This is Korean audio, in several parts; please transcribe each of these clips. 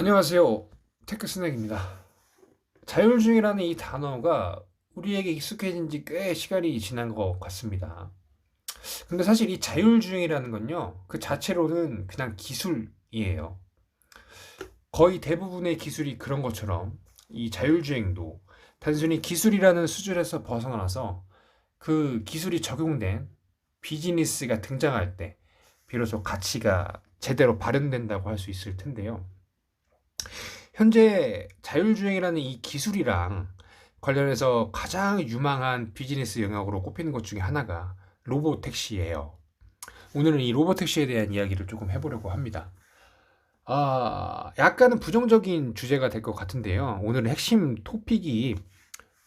안녕하세요. 테크스낵입니다. 자율주행이라는 이 단어가 우리에게 익숙해진 지 꽤 시간이 지난 것 같습니다. 근데 사실 이 자율주행이라는 건요, 그 자체로는 그냥 기술이에요. 거의 대부분의 기술이 그런 것처럼 이 자율주행도 단순히 기술이라는 수준에서 벗어나서 그 기술이 적용된 비즈니스가 등장할 때 비로소 가치가 제대로 발현된다고 할 수 있을 텐데요. 현재 자율주행이라는 이 기술이랑 관련해서 가장 유망한 비즈니스 영역으로 꼽히는 것 중에 하나가 로보택시예요. 오늘은 이 로보택시에 대한 이야기를 조금 해보려고 합니다. 약간은 부정적인 주제가 될 것 같은데요. 오늘의 핵심 토픽이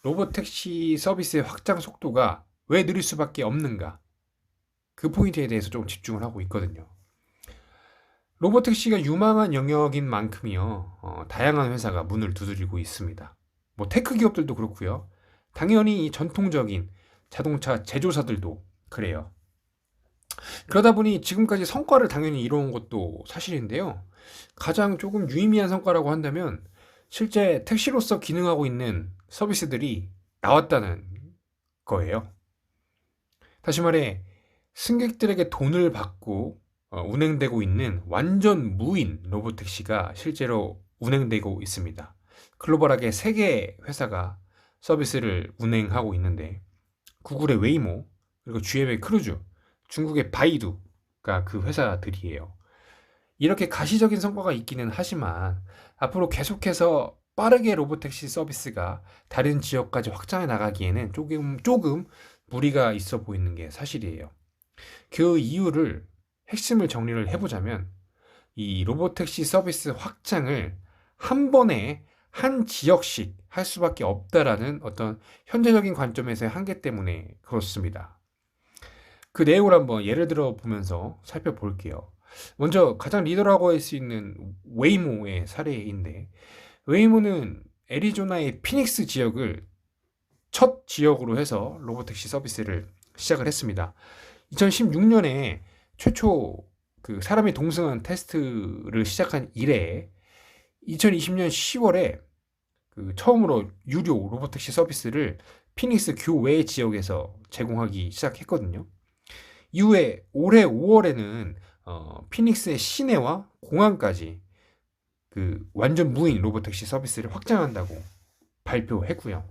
로보택시 서비스의 확장 속도가 왜 느릴 수밖에 없는가? 그 포인트에 대해서 좀 집중을 하고 있거든요. 로보택시가 유망한 영역인 만큼이요, 다양한 회사가 문을 두드리고 있습니다. 뭐 테크 기업들도 그렇고요. 당연히 이 전통적인 자동차 제조사들도 그래요. 그러다 보니 지금까지 성과를 당연히 이뤄온 것도 사실인데요. 가장 조금 유의미한 성과라고 한다면 실제 택시로서 기능하고 있는 서비스들이 나왔다는 거예요. 다시 말해 승객들에게 돈을 받고 운행되고 있는 완전 무인 로보택시가 실제로 운행되고 있습니다. 글로벌하게 3개 회사가 서비스를 운행하고 있는데 구글의 웨이모, 그리고 GM의 크루즈, 중국의 바이두가 그 회사들이에요. 이렇게 가시적인 성과가 있기는 하지만 앞으로 계속해서 빠르게 로보택시 서비스가 다른 지역까지 확장해 나가기에는 조금 무리가 있어 보이는 게 사실이에요. 그 이유를 핵심을 정리를 해보자면 이 로보택시 서비스 확장을 한 번에 한 지역씩 할 수밖에 없다라는 어떤 현재적인 관점에서의 한계 때문에 그렇습니다. 그 내용을 한번 예를 들어 보면서 살펴볼게요. 먼저 가장 리더라고 할 수 있는 웨이모의 사례인데, 웨이모는 애리조나의 피닉스 지역을 첫 지역으로 해서 로보택시 서비스를 시작을 했습니다. 2016년에 최초 그 사람이 동승한 테스트를 시작한 이래 2020년 10월에 그 처음으로 유료 로보택시 서비스를 피닉스 교외 지역에서 제공하기 시작했거든요. 이후에 올해 5월에는 피닉스의 시내와 공항까지 그 완전 무인 로보택시 서비스를 확장한다고 발표했고요.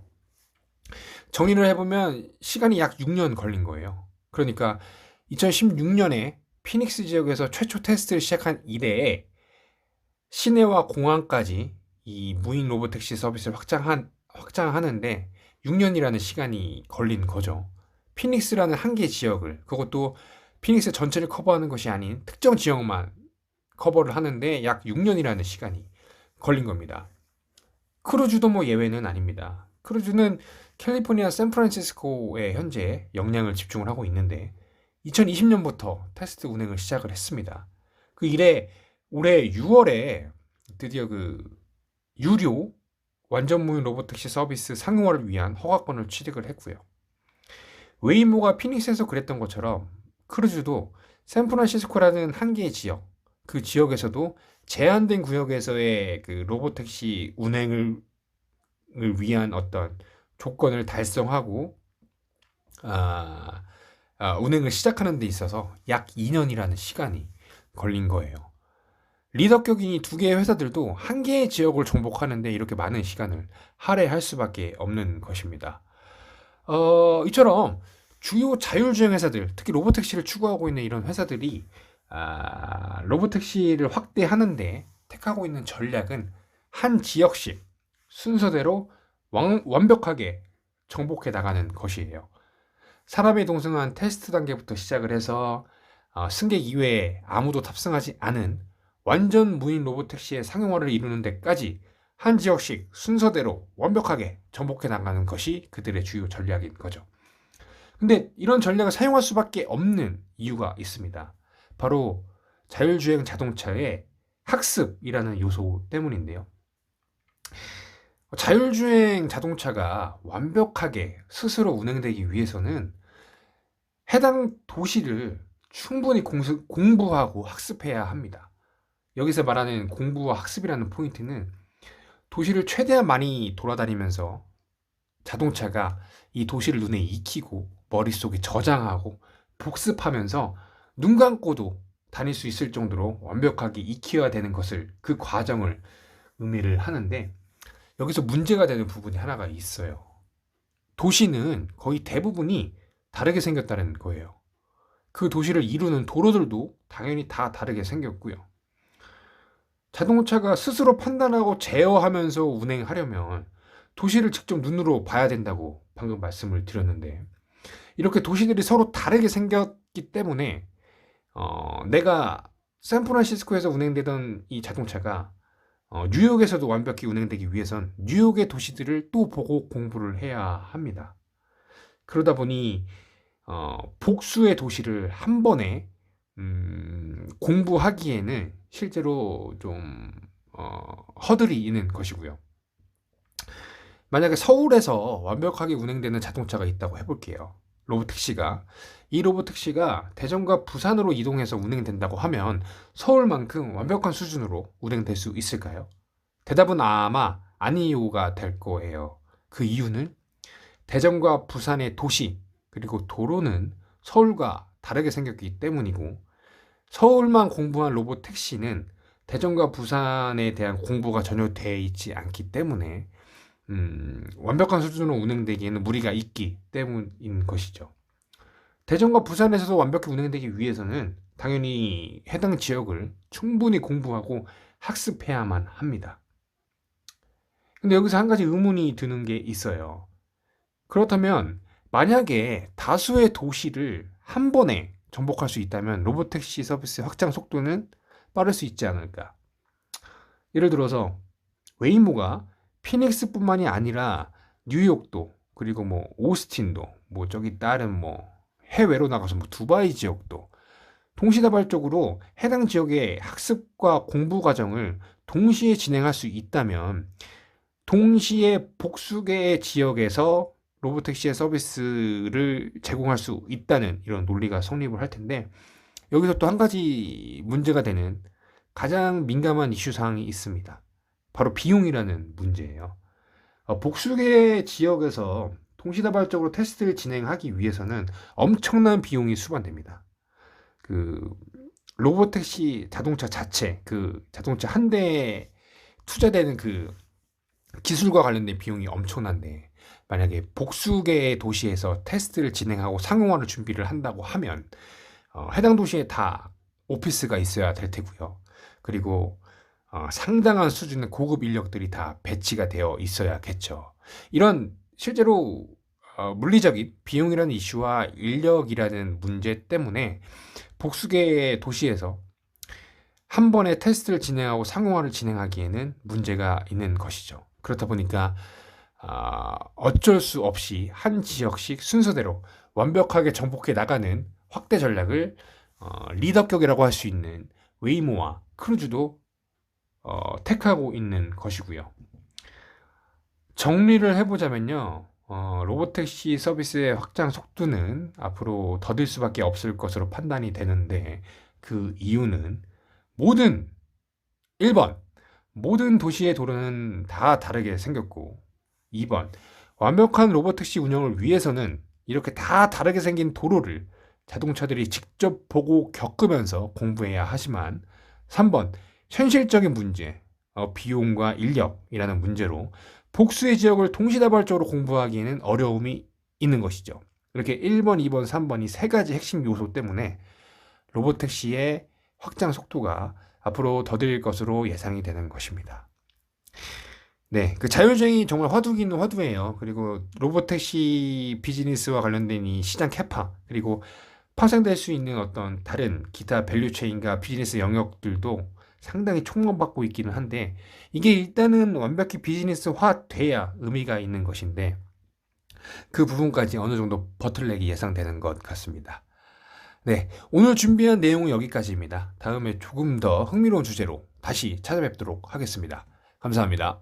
정리를 해보면 시간이 약 6년 걸린 거예요. 그러니까 2016년에 피닉스 지역에서 최초 테스트를 시작한 이래에 시내와 공항까지 이 무인 로보택시 서비스를 확장하는데 6년이라는 시간이 걸린 거죠. 피닉스라는 한 개 지역을, 그것도 피닉스 전체를 커버하는 것이 아닌 특정 지역만 커버를 하는데 약 6년이라는 시간이 걸린 겁니다. 크루즈도 뭐 예외는 아닙니다. 크루즈는 캘리포니아 샌프란시스코에 현재 역량을 집중을 하고 있는데 2020년부터 테스트 운행을 시작을 했습니다. 그 이래 올해 6월에 드디어 그 유료 완전 무인 로보택시 서비스 상용화를 위한 허가권을 취득을 했고요. 웨이모가 피닉스에서 그랬던 것처럼 크루즈도 샌프란시스코라는 한 개의 지역, 그 지역에서도 제한된 구역에서의 그 로보택시 운행을 위한 어떤 조건을 달성하고 아, 운행을 시작하는 데 있어서 약 2년이라는 시간이 걸린 거예요. 리더격인 이 두 개의 회사들도 한 개의 지역을 정복하는데 이렇게 많은 시간을 할애할 수밖에 없는 것입니다. 이처럼 주요 자율주행 회사들, 특히 로보택시를 추구하고 있는 이런 회사들이 로보택시를 확대하는데 택하고 있는 전략은 한 지역씩 순서대로 완벽하게 정복해 나가는 것이에요. 사람이 동승한 테스트 단계부터 시작을 해서 승객 이외에 아무도 탑승하지 않은 완전 무인 로보택시의 상용화를 이루는 데까지 한 지역씩 순서대로 완벽하게 정복해 나가는 것이 그들의 주요 전략인 거죠. 근데 이런 전략을 사용할 수밖에 없는 이유가 있습니다. 바로 자율주행 자동차의 학습이라는 요소 때문인데요. 자율주행 자동차가 완벽하게 스스로 운행되기 위해서는 해당 도시를 충분히 공부하고 학습해야 합니다. 여기서 말하는 공부와 학습이라는 포인트는 도시를 최대한 많이 돌아다니면서 자동차가 이 도시를 눈에 익히고 머릿속에 저장하고 복습하면서 눈 감고도 다닐 수 있을 정도로 완벽하게 익혀야 되는 것을, 그 과정을 의미를 하는데, 여기서 문제가 되는 부분이 하나가 있어요. 도시는 거의 대부분이 다르게 생겼다는 거예요. 그 도시를 이루는 도로들도 당연히 다 다르게 생겼고요. 자동차가 스스로 판단하고 제어하면서 운행하려면 도시를 직접 눈으로 봐야 된다고 방금 말씀을 드렸는데, 이렇게 도시들이 서로 다르게 생겼기 때문에 내가 샌프란시스코에서 운행되던 이 자동차가 뉴욕에서도 완벽히 운행되기 위해선 뉴욕의 도시들을 또 보고 공부를 해야 합니다. 그러다 보니 복수의 도시를 한 번에 공부하기에는 실제로 좀 허들이 있는 것이고요. 만약에 서울에서 완벽하게 운행되는 자동차가 있다고 해볼게요. 로보택시가. 이 로보택시가 대전과 부산으로 이동해서 운행된다고 하면 서울만큼 완벽한 수준으로 운행될 수 있을까요? 대답은 아마 아니요가 될 거예요. 그 이유는 대전과 부산의 도시 그리고 도로는 서울과 다르게 생겼기 때문이고, 서울만 공부한 로보택시는 대전과 부산에 대한 공부가 전혀 돼 있지 않기 때문에 완벽한 수준으로 운행되기에는 무리가 있기 때문인 것이죠. 대전과 부산에서도 완벽히 운행되기 위해서는 당연히 해당 지역을 충분히 공부하고 학습해야만 합니다. 근데 여기서 한 가지 의문이 드는 게 있어요. 그렇다면 만약에 다수의 도시를 한 번에 정복할 수 있다면 로보택시 서비스의 확장 속도는 빠를 수 있지 않을까? 예를 들어서 웨이모가 피닉스뿐만이 아니라 뉴욕도, 그리고 뭐 오스틴도, 뭐 저기 다른 뭐 해외로 나가서 뭐 두바이 지역도 동시다발적으로 해당 지역의 학습과 공부 과정을 동시에 진행할 수 있다면, 동시에 복수의 지역에서 로보택시의 서비스를 제공할 수 있다는 이런 논리가 성립을 할 텐데, 여기서 또 한 가지 문제가 되는 가장 민감한 이슈 사항이 있습니다. 바로 비용이라는 문제예요. 복수의 지역에서 동시다발적으로 테스트를 진행하기 위해서는 엄청난 비용이 수반됩니다. 그 로보택시 자동차 자체, 그 자동차 한 대에 투자되는 그 기술과 관련된 비용이 엄청난데, 만약에 복수의 도시에서 테스트를 진행하고 상용화를 준비를 한다고 하면 해당 도시에 다 오피스가 있어야 될 테고요. 그리고 상당한 수준의 고급 인력들이 다 배치가 되어 있어야겠죠. 이런 실제로 물리적인 비용이라는 이슈와 인력이라는 문제 때문에 복수계 도시에서 한 번에 테스트를 진행하고 상용화를 진행하기에는 문제가 있는 것이죠. 그렇다 보니까 어쩔 수 없이 한 지역씩 순서대로 완벽하게 정복해 나가는 확대 전략을 리더격이라고 할 수 있는 웨이모와 크루즈도 택하고 있는 것이고요. 정리를 해보자면요, 로보택시 서비스의 확장 속도는 앞으로 더딜 수밖에 없을 것으로 판단이 되는데, 그 이유는 1번 모든 도시의 도로는 다 다르게 생겼고, 2번 완벽한 로보택시 운영을 위해서는 이렇게 다 다르게 생긴 도로를 자동차들이 직접 보고 겪으면서 공부해야 하지만, 3번 현실적인 문제, 비용과 인력이라는 문제로 복수의 지역을 동시다발적으로 공부하기에는 어려움이 있는 것이죠. 이렇게 1번, 2번, 3번이 세 가지 핵심 요소 때문에 로보택시의 확장 속도가 앞으로 더딜 것으로 예상이 되는 것입니다. 네, 그 자율주행이 정말 화두기는 화두예요. 그리고 로보택시 비즈니스와 관련된 이 시장 캐파, 그리고 파생될 수 있는 어떤 다른 기타 밸류체인과 비즈니스 영역들도 상당히 촉망받고 있기는 한데, 이게 일단은 완벽히 비즈니스화 돼야 의미가 있는 것인데, 그 부분까지 어느 정도 버틀렉이 예상되는 것 같습니다. 네, 오늘 준비한 내용은 여기까지입니다. 다음에 조금 더 흥미로운 주제로 다시 찾아뵙도록 하겠습니다. 감사합니다.